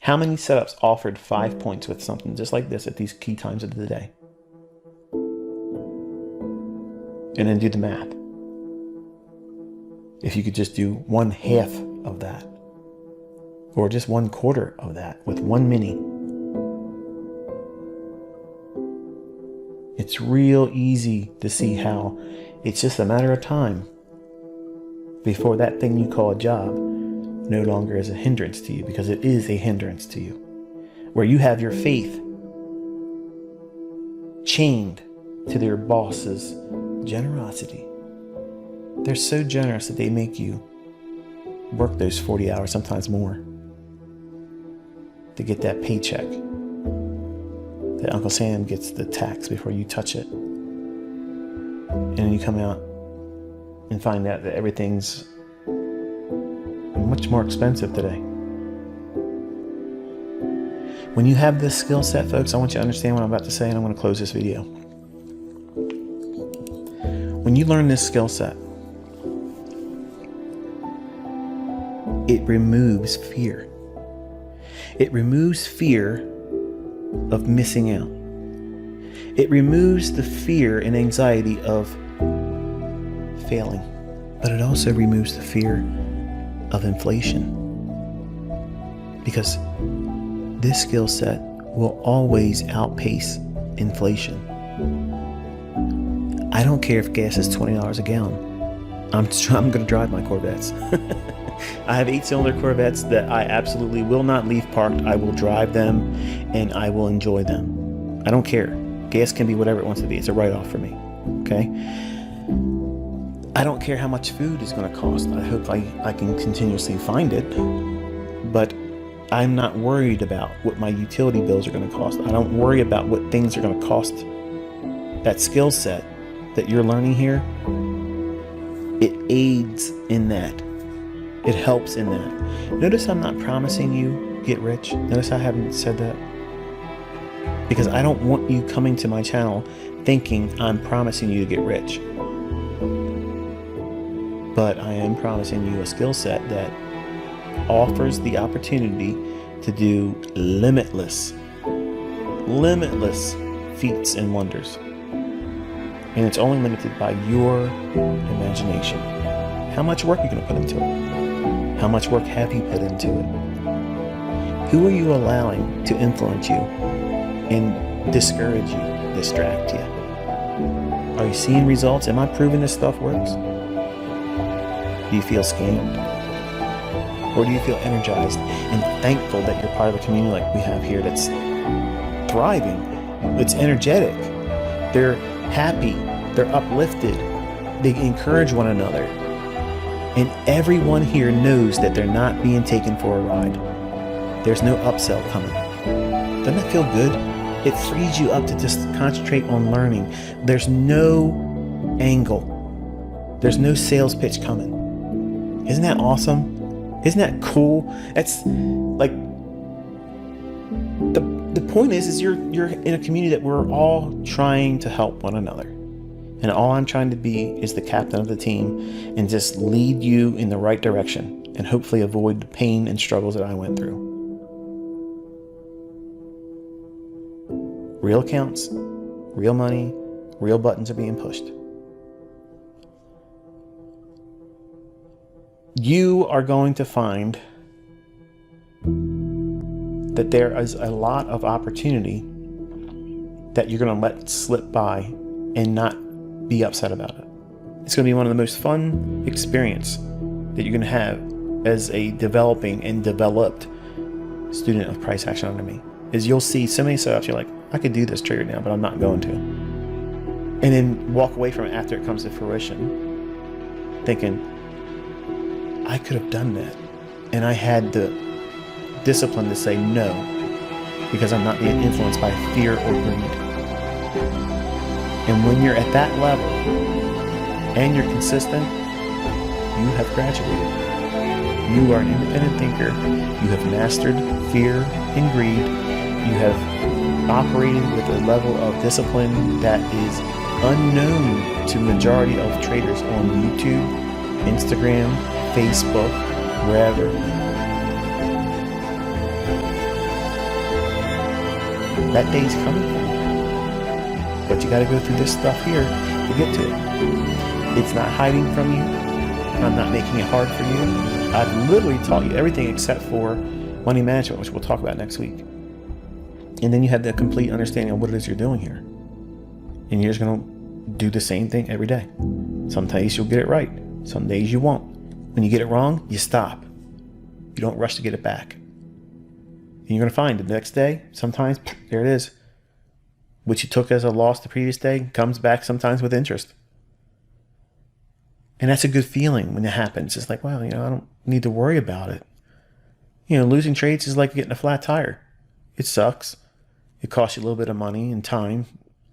How many setups offered 5 points with something just like this at these key times of the day? And then do the math. If you could just do 1/2 of that, or just 1/4 of that with one mini, it's real easy to see how it's just a matter of time before that thing you call a job no longer is a hindrance to you, because it is a hindrance to you. Where you have your faith chained to their boss's generosity. They're so generous that they make you work those 40 hours, sometimes more, to get that paycheck. That Uncle Sam gets the tax before you touch it. And then you come out and find out that everything's much more expensive today. When you have this skill set, folks, I want you to understand what I'm about to say, and I'm going to close this video. When you learn this skill set, it removes fear. It removes fear of missing out. It removes the fear and anxiety of failing, but it also removes the fear of inflation, because this skill set will always outpace inflation. I don't care if gas is $20 a gallon. I'm going to drive my Corvettes. I have 8-cylinder Corvettes that I absolutely will not leave parked. I will drive them and I will enjoy them. I don't care. Gas can be whatever it wants to be. It's a write-off for me. Okay? I don't care how much food is going to cost. I hope I can continuously find it. But I'm not worried about what my utility bills are going to cost. I don't worry about what things are going to cost. That skill set that you're learning here, it aids in that. It helps in that. Notice I'm not promising you get rich. Notice I haven't said that. Because I don't want you coming to my channel thinking I'm promising you to get rich. But I am promising you a skill set that offers the opportunity to do limitless feats and wonders. And it's only limited by your imagination. How much work are you going to put into it? How much work have you put into it? Who are you allowing to influence you and discourage you, distract you? Are you seeing results? Am I proving this stuff works? Do you feel scammed? Or do you feel energized and thankful that you're part of a community like we have here that's thriving, that's energetic, they're happy, they're uplifted, they encourage one another, and everyone here knows that they're not being taken for a ride. There's no upsell coming. Doesn't that feel good? It frees you up to just concentrate on learning. There's no angle. There's no sales pitch coming. Isn't that awesome? Isn't that cool? That's like the point is you're in a community that we're all trying to help one another. And all I'm trying to be is the captain of the team and just lead you in the right direction and hopefully avoid the pain and struggles that I went through. Real accounts, real money, real buttons are being pushed. You are going to find that there is a lot of opportunity that you're going to let slip by and not be upset about it. It's going to be one of the most fun experience that you're going to have as a developing and developed student of Price Action Under Me. Is you'll see so many setups, you're like, I could do this trigger now, but I'm not going to. And then walk away from it after it comes to fruition, thinking, I could have done that. And I had the discipline to say no, because I'm not being influenced by fear or greed. And when you're at that level and you're consistent, you have graduated. You are an independent thinker. You have mastered fear and greed. You have operated with a level of discipline that is unknown to majority of traders on YouTube, Instagram, Facebook, wherever. That day's coming for you. But you got to go through this stuff here to get to it. It's not hiding from you. I'm not making it hard for you. I've literally taught you everything except for money management, which we'll talk about next week. And then you have the complete understanding of what it is you're doing here. And you're just going to do the same thing every day. Some days you'll get it right. Some days you won't. When you get it wrong, you stop. You don't rush to get it back. And you're going to find the next day, sometimes, there it is. What you took as a loss the previous day comes back sometimes with interest. And that's a good feeling when it happens. It's like, well, I don't need to worry about it. Losing trades is like getting a flat tire. It sucks. It costs you a little bit of money and time,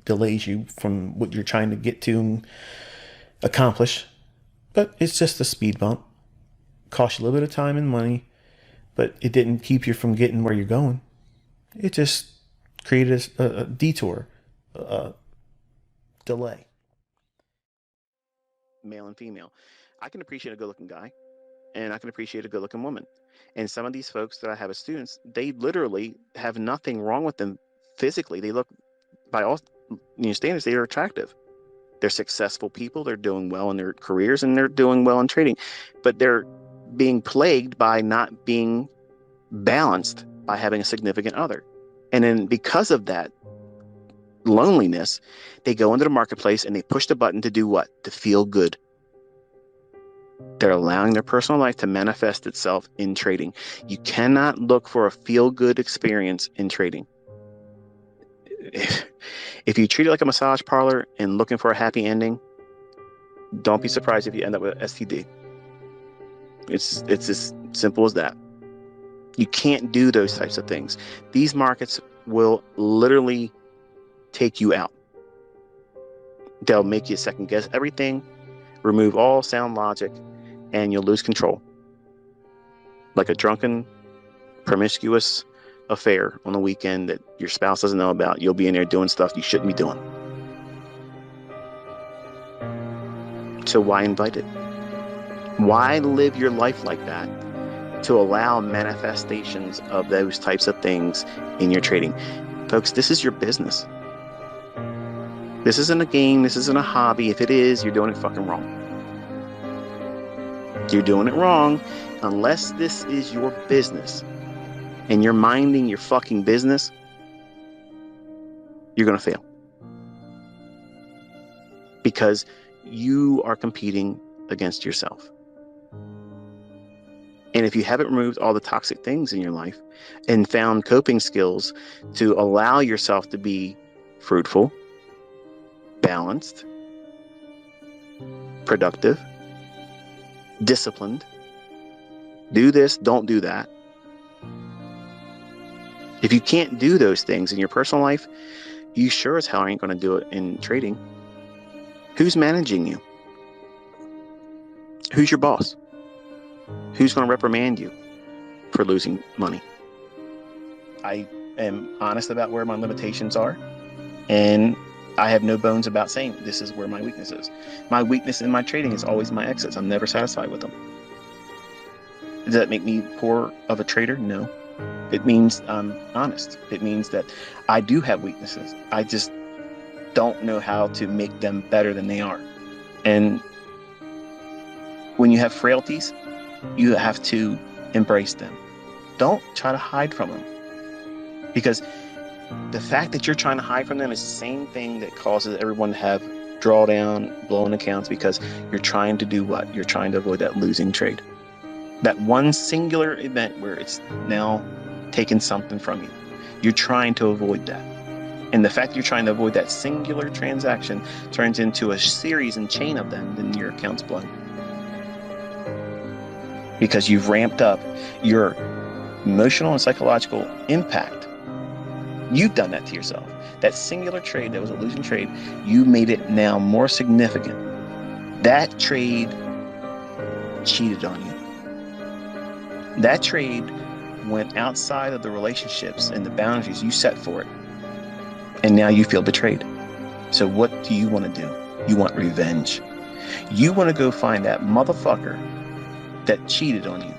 delays you from what you're trying to get to and accomplish. But it's just a speed bump. Costs you a little bit of time and money, but it didn't keep you from getting where you're going. It just created a detour, a delay. Male and female. I can appreciate a good-looking guy, and I can appreciate a good-looking woman. And some of these folks that I have as students, they literally have nothing wrong with them physically. They look, by all standards, they are attractive. They're successful people. They're doing well in their careers, and they're doing well in trading. But they're being plagued by not being balanced by having a significant other. And then because of that loneliness, they go into the marketplace and they push the button to do what? To feel good. They're allowing their personal life to manifest itself in trading. You cannot look for a feel-good experience in trading. If you treat it like a massage parlor and looking for a happy ending, don't be surprised if you end up with STD. It's as simple as that. You can't do those types of things. These markets will literally take you out. They'll make you second guess everything, remove all sound logic, and you'll lose control. Like a drunken, promiscuous affair on the weekend that your spouse doesn't know about. You'll be in there doing stuff you shouldn't be doing. So why invite it? Why live your life like that to allow manifestations of those types of things in your trading? Folks, this is your business. This isn't a game. This isn't a hobby. If it is, you're doing it fucking wrong. You're doing it wrong unless this is your business and you're minding your fucking business. You're going to fail because you are competing against yourself. And if you haven't removed all the toxic things in your life and found coping skills to allow yourself to be fruitful, balanced, productive, disciplined, do this, don't do that. If you can't do those things in your personal life, you sure as hell ain't going to do it in trading. Who's managing you? Who's your boss? Who's going to reprimand you for losing money? I am honest about where my limitations are, and I have no bones about saying this is where my weakness is. My weakness in my trading is always my exits. I'm never satisfied with them. Does that make me poor of a trader? No. It means I'm honest. It means that I do have weaknesses. I just don't know how to make them better than they are. And when you have frailties, you have to embrace them. Don't try to hide from them. Because the fact that you're trying to hide from them is the same thing that causes everyone to have drawdown, blowing accounts, because you're trying to do what? You're trying to avoid that losing trade. That one singular event where it's now taken something from you. You're trying to avoid that. And the fact you're trying to avoid that singular transaction turns into a series and chain of them, then your account's blown. Because you've ramped up your emotional and psychological impact. You've done that to yourself. That singular trade that was a losing trade, you made it now more significant. That trade cheated on you. That trade went outside of the relationships and the boundaries you set for it. And now you feel betrayed. So what do you want to do? You want revenge. You want to go find that motherfucker that cheated on you.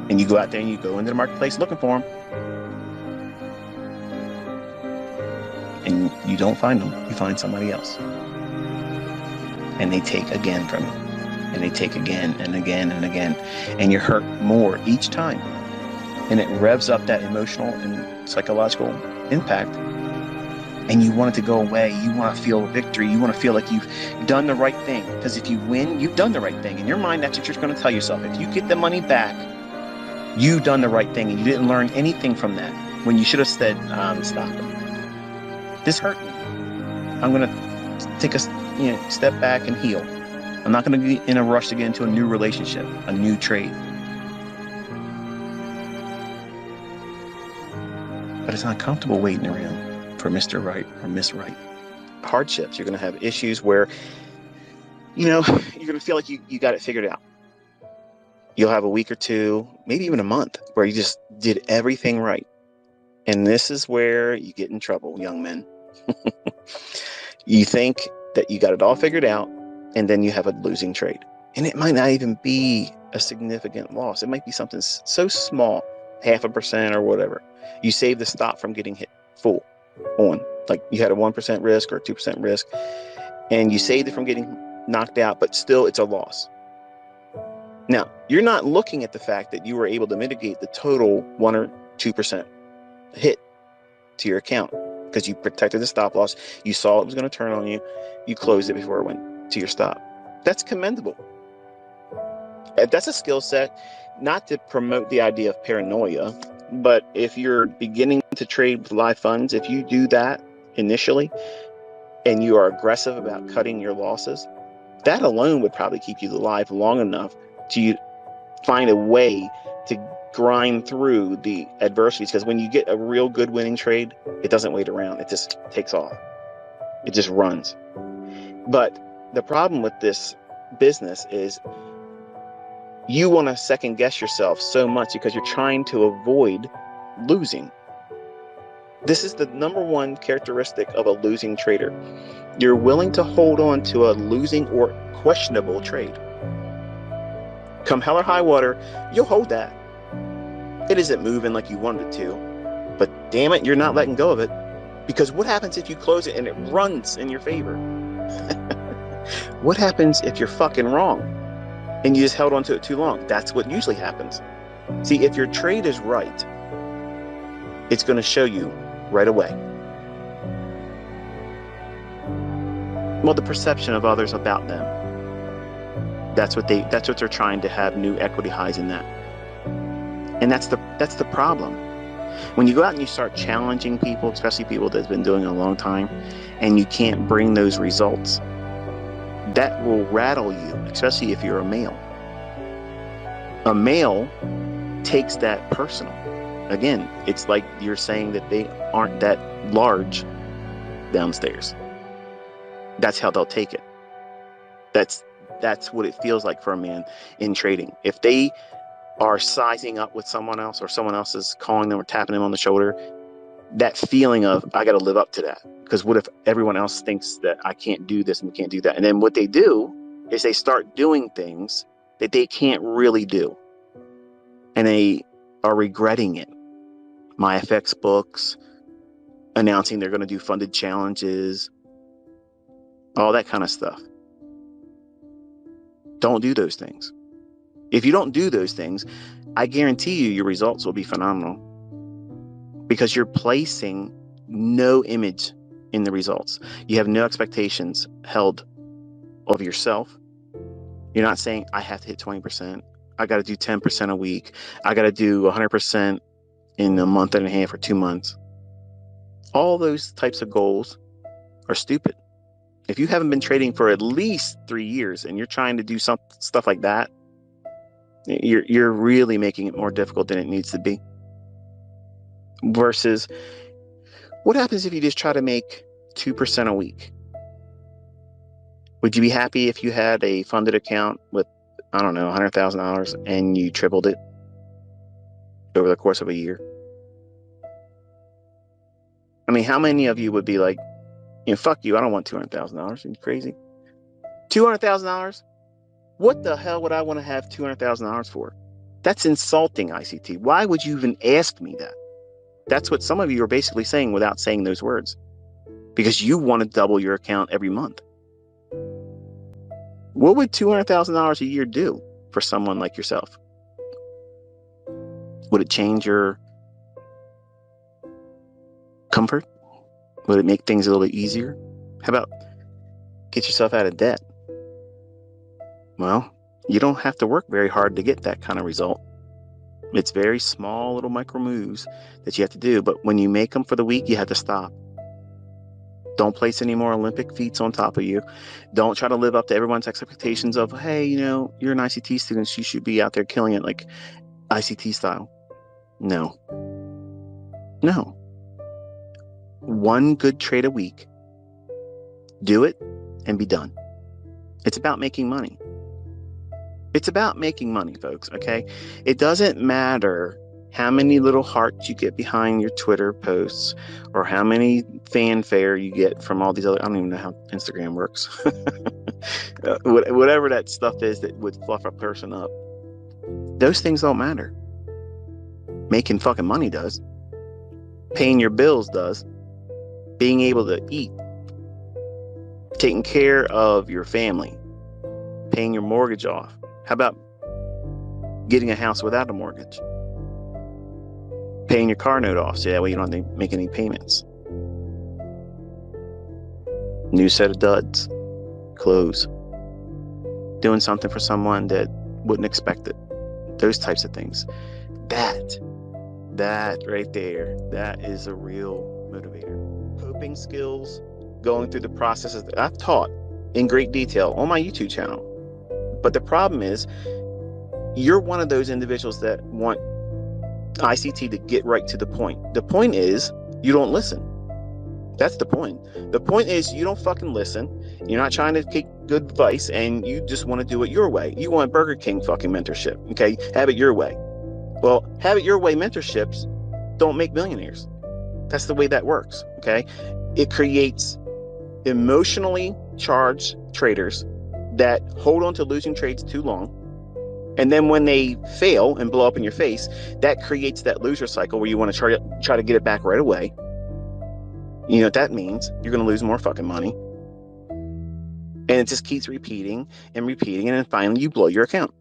And you go out there and you go into the marketplace looking for him. You don't find them, you find somebody else. And they take again from you. And they take again and again and again. And you're hurt more each time. And it revs up that emotional and psychological impact. And you want it to go away. You want to feel victory. You want to feel like you've done the right thing. Because if you win, you've done the right thing. In your mind, that's what you're going to tell yourself. If you get the money back, you've done the right thing. And you didn't learn anything from that. When you should have said, stop it. This hurt me. I'm going to take a step back and heal. I'm not going to be in a rush to get into a new relationship, a new trade. But it's not comfortable waiting around for Mr. Right or Miss Right. Hardships. You're going to have issues where, you're going to feel like you got it figured out. You'll have a week or two, maybe even a month, where you just did everything right. And this is where you get in trouble, young men. You think that you got it all figured out, and then you have a losing trade. And it might not even be a significant loss. It might be something so small, 0.5% or whatever. You save the stop from getting hit full on. Like you had a 1% risk or 2% risk, and you saved it from getting knocked out, but still it's a loss. Now, you're not looking at the fact that you were able to mitigate the total 1 or 2% hit to your account because you protected the stop loss. You saw it was going to turn on you. You closed it before it went to your stop. That's commendable. That's a skill set, not to promote the idea of paranoia, but if you're beginning to trade with live funds, if you do that initially and you are aggressive about cutting your losses, that alone would probably keep you alive long enough to find a way to grind through the adversities. Because when you get a real good winning trade, it doesn't wait around. It just takes off. It just runs. But the problem with this business is you want to second guess yourself so much because you're trying to avoid losing. This is the number one characteristic of a losing trader. You're willing to hold on to a losing or questionable trade. Come hell or high water, you'll hold that. It isn't moving like you wanted it to, but damn it, you're not letting go of it. Because what happens if you close it and it runs in your favor? What happens if you're fucking wrong and you just held on to it too long? That's what usually happens. See, if your trade is right, it's going to show you right away. Well, the perception of others about them. That's what they're trying to have new equity highs in that. And that's the problem. When you go out and you start challenging people, especially people that's been doing it a long time, and you can't bring those results, that will rattle you, especially if you're a male. A male takes that personal. Again, it's like you're saying that they aren't that large downstairs. That's how they'll take it. That's what it feels like for a man in trading. If they are sizing up with someone else or someone else is calling them or tapping them on the shoulder, that feeling of, I got to live up to that. Because what if everyone else thinks that I can't do this and can't do that? And then what they do is they start doing things that they can't really do. And they are regretting it. MyFX books, announcing they're going to do funded challenges, all that kind of stuff. Don't do those things. If you don't do those things, I guarantee you your results will be phenomenal because you're placing no image in the results. You have no expectations held of yourself. You're not saying, I have to hit 20%. I got to do 10% a week. I got to do 100% in a month and a half or 2 months. All those types of goals are stupid. If you haven't been trading for at least 3 years and you're trying to do stuff like that, you're really making it more difficult than it needs to be. Versus, what happens if you just try to make 2% a week? Would you be happy if you had a funded account with, I don't know, $100,000 and you tripled it over the course of a year? I mean, how many of you would be like, fuck you, I don't want $200,000. Are you crazy? $200,000? What the hell would I want to have $200,000 for? That's insulting, ICT. Why would you even ask me that? That's what some of you are basically saying without saying those words. because you want to double your account every month. What would $200,000 a year do for someone like yourself? Would it change your comfort? Would it make things a little bit easier? How about get yourself out of debt? Well, you don't have to work very hard to get that kind of result. It's very small little micro moves that you have to do, but when you make them for the week, you have to stop. Don't place any more Olympic feats on top of you. Don't try to live up to everyone's expectations of, hey, you're an ICT student, so you should be out there killing it like ICT style. No. One good trade a week. Do it and be done. It's about making money. It's about making money, folks, okay? It doesn't matter how many little hearts you get behind your Twitter posts or how many fanfare you get from all these other, I don't even know how Instagram works. Whatever that stuff is that would fluff a person up. Those things don't matter. Making fucking money does. Paying your bills does. Being able to eat. Taking care of your family. Paying your mortgage off. How about getting a house without a mortgage? Paying your car note off so that way you don't have to make any payments. New set of duds. Clothes. Doing something for someone that wouldn't expect it. Those types of things. That right there, that is a real motivator. Coping skills, going through the processes that I've taught in great detail on my YouTube channel. But the problem is, you're one of those individuals that want ICT to get right to the point. The point is, you don't listen. That's the point. The point is, you don't fucking listen. You're not trying to take good advice, and you just want to do it your way. You want Burger King fucking mentorship, okay? Have it your way. Well, have it your way mentorships don't make millionaires. That's the way that works, okay? It creates emotionally charged traders that hold on to losing trades too long. And then when they fail and blow up in your face, that creates that loser cycle where you want to try to get it back right away. You know what that means? You're going to lose more fucking money. And it just keeps repeating, and then finally you blow your account.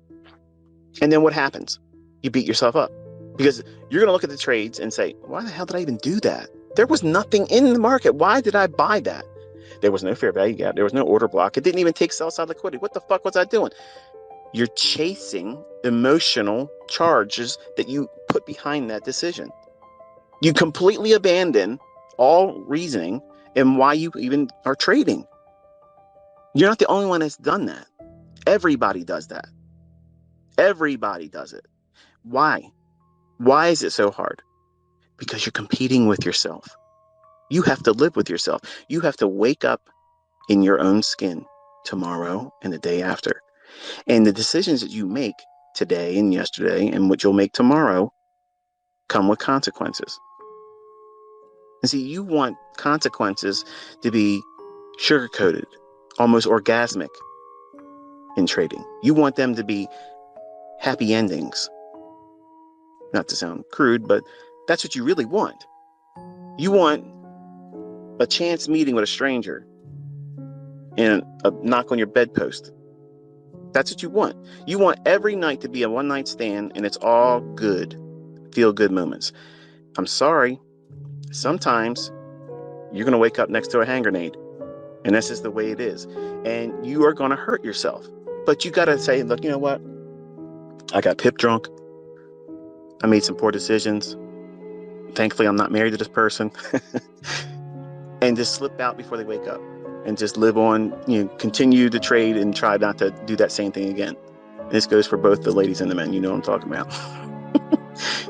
And then what happens? You beat yourself up. Because you're going to look at the trades and say, why the hell did I even do that? There was nothing in the market. Why did I buy that? There was no fair value gap. There was no order block. It didn't even take sell side liquidity. What the fuck was I doing? You're chasing emotional charges that you put behind that decision. You completely abandon all reasoning and why you even are trading. You're not the only one that's done that. Everybody does that. Everybody does it. Why? Why is it so hard? Because you're competing with yourself. You have to live with yourself. You have to wake up in your own skin tomorrow and the day after. And the decisions that you make today and yesterday and what you'll make tomorrow come with consequences. And see, you want consequences to be sugar-coated, almost orgasmic in trading. You want them to be happy endings. Not to sound crude, but that's what you really want. You want a chance meeting with a stranger and a knock on your bedpost. That's what you want. You want every night to be a one-night stand and it's all good, feel-good moments. I'm sorry. Sometimes you're going to wake up next to a hand grenade. And that's just the way it is. And you are going to hurt yourself. But you got to say, look, you know what? I got pip drunk. I made some poor decisions. Thankfully, I'm not married to this person. And just slip out before they wake up. And just live on, continue to trade and try not to do that same thing again. And this goes for both the ladies and the men. You know what I'm talking about.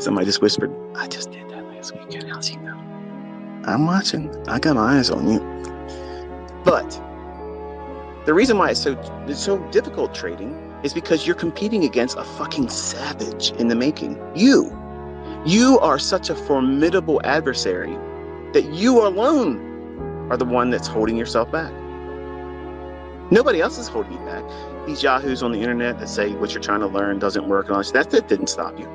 Somebody just whispered, I just did that last weekend. How's he know? I'm watching. I got my eyes on you. But the reason why it's so difficult trading is because you're competing against a fucking savage in the making. You are such a formidable adversary that you alone are the one that's holding yourself back. Nobody else is holding you back. These yahoos on the internet that say what you're trying to learn doesn't work and all that didn't stop you.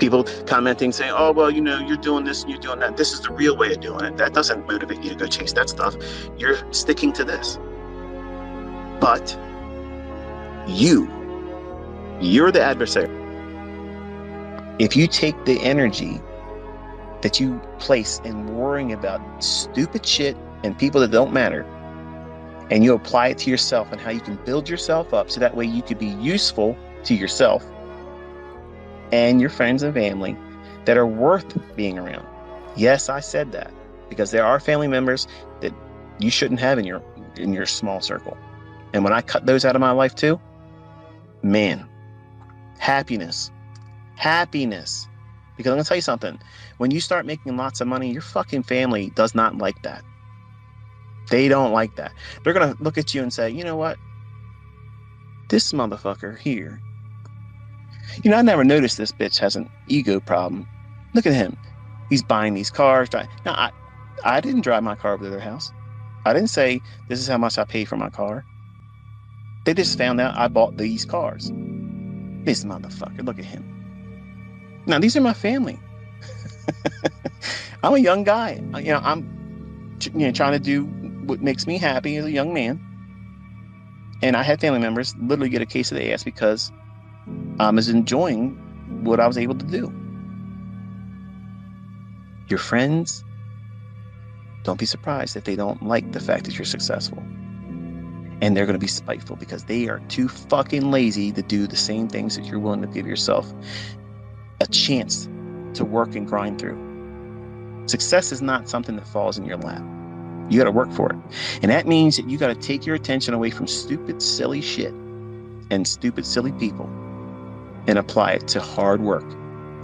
People commenting saying, oh, well, you're doing this and you're doing that. This is the real way of doing it. That doesn't motivate you to go chase that stuff. You're sticking to this. But you're the adversary. If you take the energy that you place in worrying about stupid shit and people that don't matter, and you apply it to yourself and how you can build yourself up so that way you could be useful to yourself and your friends and family that are worth being around. Yes, I said that because there are family members that you shouldn't have in your small circle. And when I cut those out of my life too, man, happiness. Because I'm gonna tell you something. When you start making lots of money, your fucking family does not like that. They don't like that. They're gonna look at you and say, you know what? This motherfucker here. I never noticed this bitch has an ego problem. Look at him. He's buying these cars. Now, I didn't drive my car over to their house. I didn't say, this is how much I pay for my car. They just found out I bought these cars. This motherfucker, look at him. Now, these are my family. I'm a young guy. I'm trying to do what makes me happy as a young man. And I had family members literally get a case of the ass because I was enjoying what I was able to do. Your friends, don't be surprised if they don't like the fact that you're successful. And they're going to be spiteful because they are too fucking lazy to do the same things that you're willing to give yourself a chance to work and grind through. Success is not something that falls in your lap. You got to work for it. And that means that you got to take your attention away from stupid, silly shit and stupid, silly people and apply it to hard work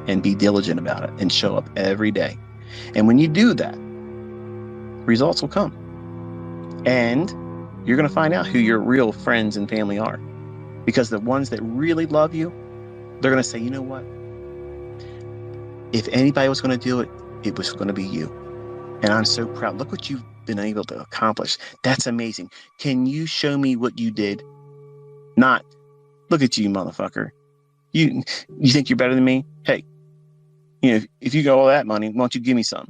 and be diligent about it and show up every day. And when you do that, results will come. And you're going to find out who your real friends and family are. Because the ones that really love you, they're going to say, you know what? If anybody was going to do it, it was going to be you. And I'm so proud. Look what you've been able to accomplish. That's amazing. Can you show me what you did? Not, look at you, motherfucker. You think you're better than me? Hey, if you got all that money, why don't you give me some?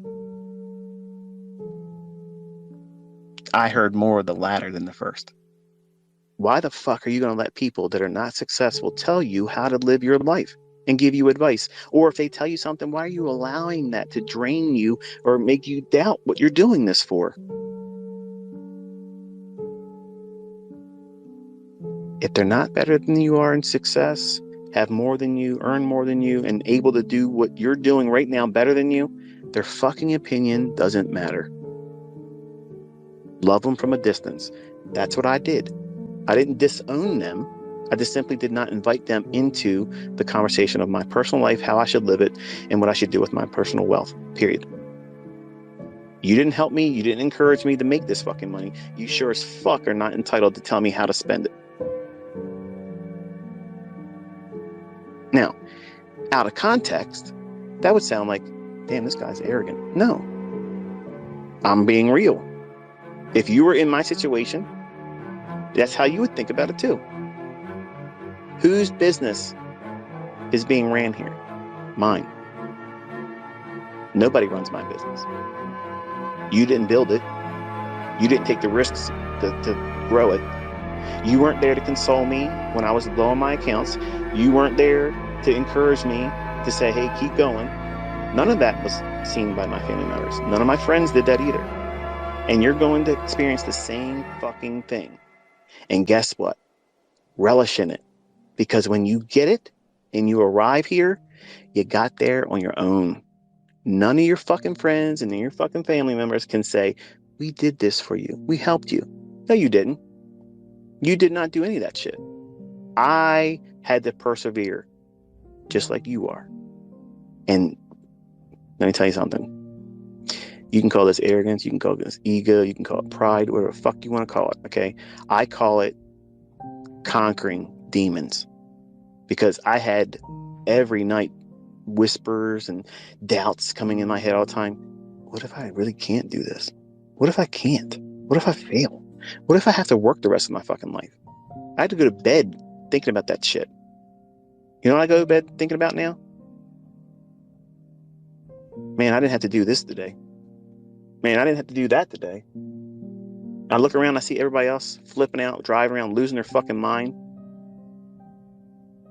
I heard more of the latter than the first. Why the fuck are you going to let people that are not successful tell you how to live your life and give you advice? Or if they tell you something, why are you allowing that to drain you or make you doubt what you're doing this for? If they're not better than you are in success, have more than you, earn more than you, and able to do what you're doing right now better than you, their fucking opinion doesn't matter. Love them from a distance. That's what I did. I didn't disown them. I just simply did not invite them into the conversation of my personal life, how I should live it, and what I should do with my personal wealth, period. You didn't help me. You didn't encourage me to make this fucking money. You sure as fuck are not entitled to tell me how to spend it. Now, out of context, that would sound like, damn, this guy's arrogant. No, I'm being real. If you were in my situation, that's how you would think about it too. Whose business is being ran here? Mine. Nobody runs my business. You didn't build it. You didn't take the risks to grow it. You weren't there to console me when I was low on my accounts. You weren't there to encourage me to say, hey, keep going. None of that was seen by my family members. None of my friends did that either. And you're going to experience the same fucking thing. And guess what? Relish in it. Because when you get it and you arrive here, you got there on your own. None of your fucking friends and your fucking family members can say, we did this for you. We helped you. No, you didn't. You did not do any of that shit. I had to persevere just like you are. And let me tell you something. You can call this arrogance. You can call this ego. You can call it pride, whatever the fuck you want to call it. Okay. I call it conquering demons, because I had every night whispers and doubts coming in my head all the time. What if I really can't do this? What if I can't? What if I fail? What if I have to work the rest of my fucking life? I had to go to bed thinking about that shit. You know what I go to bed thinking about now? Man, I didn't have to do this today. Man, I didn't have to do that today. I look around, I see everybody else flipping out, driving around, losing their fucking mind.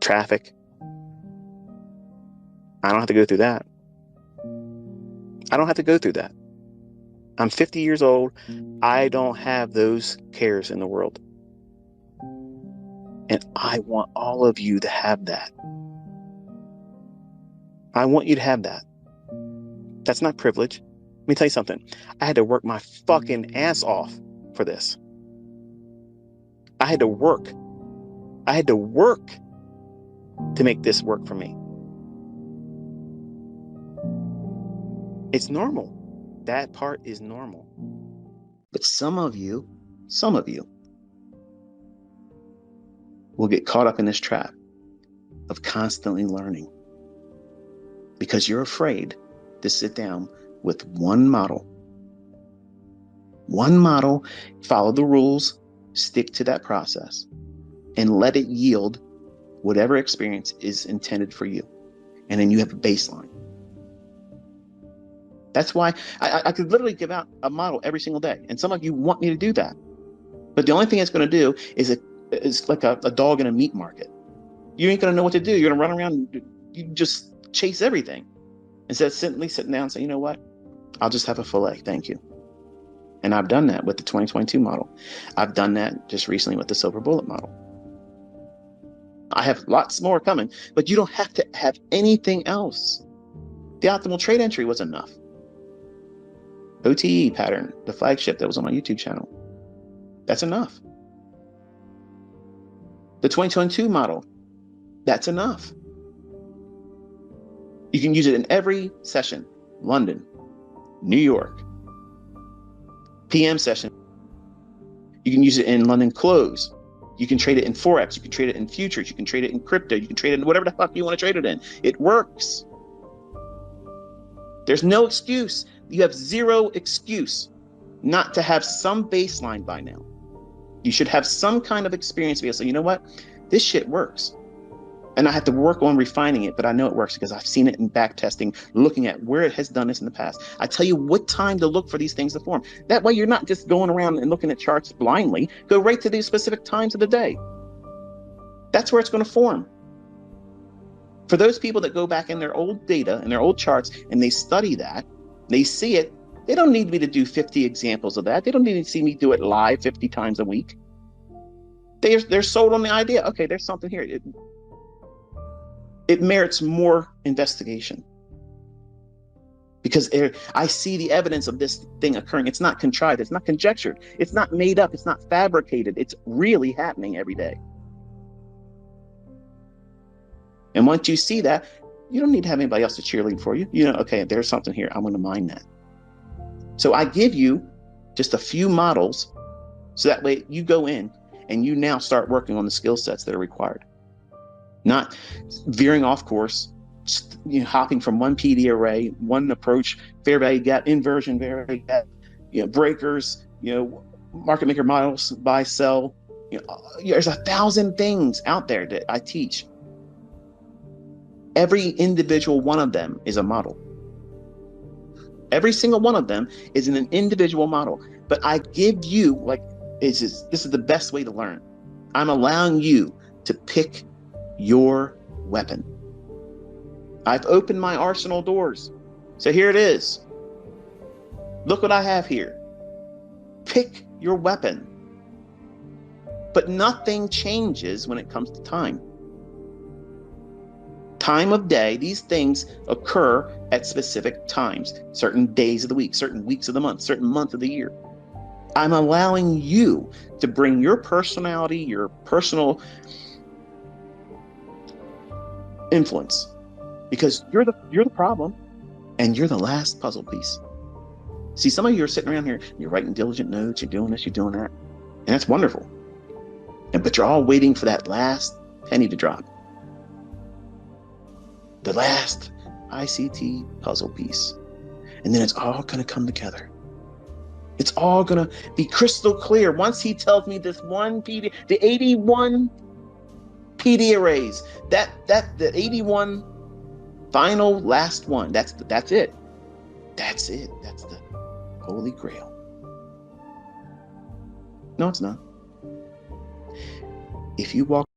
Traffic. I don't have to go through that. I don't have to go through that. I'm 50 years old. I don't have those cares in the world. And I want all of you to have that. I want you to have that. That's not privilege. Let me tell you something. I had to work my fucking ass off for this. I had to work. I had to work to make this work for me. It's normal. That part is normal. But some of you will get caught up in this trap of constantly learning because you're afraid to sit down with one model, follow the rules, stick to that process, and let it yield whatever experience is intended for you. And then you have a baseline. That's why I could literally give out a model every single day. And some of you want me to do that. But the only thing it's going to do is it's like a dog in a meat market. You ain't going to know what to do. You're going to run around and you just chase everything. Instead of simply sitting down and saying, you know what? I'll just have a filet. Thank you. And I've done that with the 2022 model. I've done that just recently with the Silver Bullet model. I have lots more coming, but you don't have to have anything else. The optimal trade entry was enough. OTE pattern, the flagship that was on my YouTube channel. That's enough. The 2022 model, that's enough. You can use it in every session. London, New York, PM session. You can use it in London close. You can trade it in Forex. You can trade it in futures. You can trade it in crypto. You can trade it in whatever the fuck you want to trade it in. It works. There's no excuse. You have zero excuse not to have some baseline by now. You should have some kind of experience to be able to say, you know what? This shit works. And I have to work on refining it, but I know it works because I've seen it in back testing, looking at where it has done this in the past. I tell you what time to look for these things to form. That way you're not just going around and looking at charts blindly. Go right to these specific times of the day. That's where it's going to form. For those people that go back in their old data and their old charts and they study that, they see it, they don't need me to do 50 examples of that. They don't need to see me do it live 50 times a week. They're sold on the idea. Okay, there's something here. It merits more investigation because I see the evidence of this thing occurring. It's not contrived. It's not conjectured. It's not made up. It's not fabricated. It's really happening every day. And once you see that, you don't need to have anybody else to cheerlead for you. You know, okay, there's something here. I'm going to mine that. So I give you just a few models so that way you go in and you now start working on the skill sets that are required. Not veering off course, just, hopping from one PD array, one approach, fair value gap, inversion, fair value gap, breakers, market maker models, buy, sell. There's 1,000 things out there that I teach. Every individual one of them is a model. Every single one of them is in an individual model. But I give you, this is the best way to learn. I'm allowing you to pick your weapon. I've opened my arsenal doors. So here it is. Look what I have here. Pick your weapon. But nothing changes when it comes to time. Time of day, these things occur at specific times, certain days of the week, certain weeks of the month, certain month of the year. I'm allowing you to bring your personality, your personal influence, because you're the problem and you're the last puzzle piece. See, some of you are sitting around here, you're writing diligent notes, you're doing this, you're doing that, and that's wonderful. But you're all waiting for that last penny to drop. The last ICT puzzle piece. And then it's all going to come together. It's all going to be crystal clear. Once he tells me this one PD, the 81 PD arrays, the 81 final last one, that's it. That's it. That's the Holy Grail. No, it's not. If you walk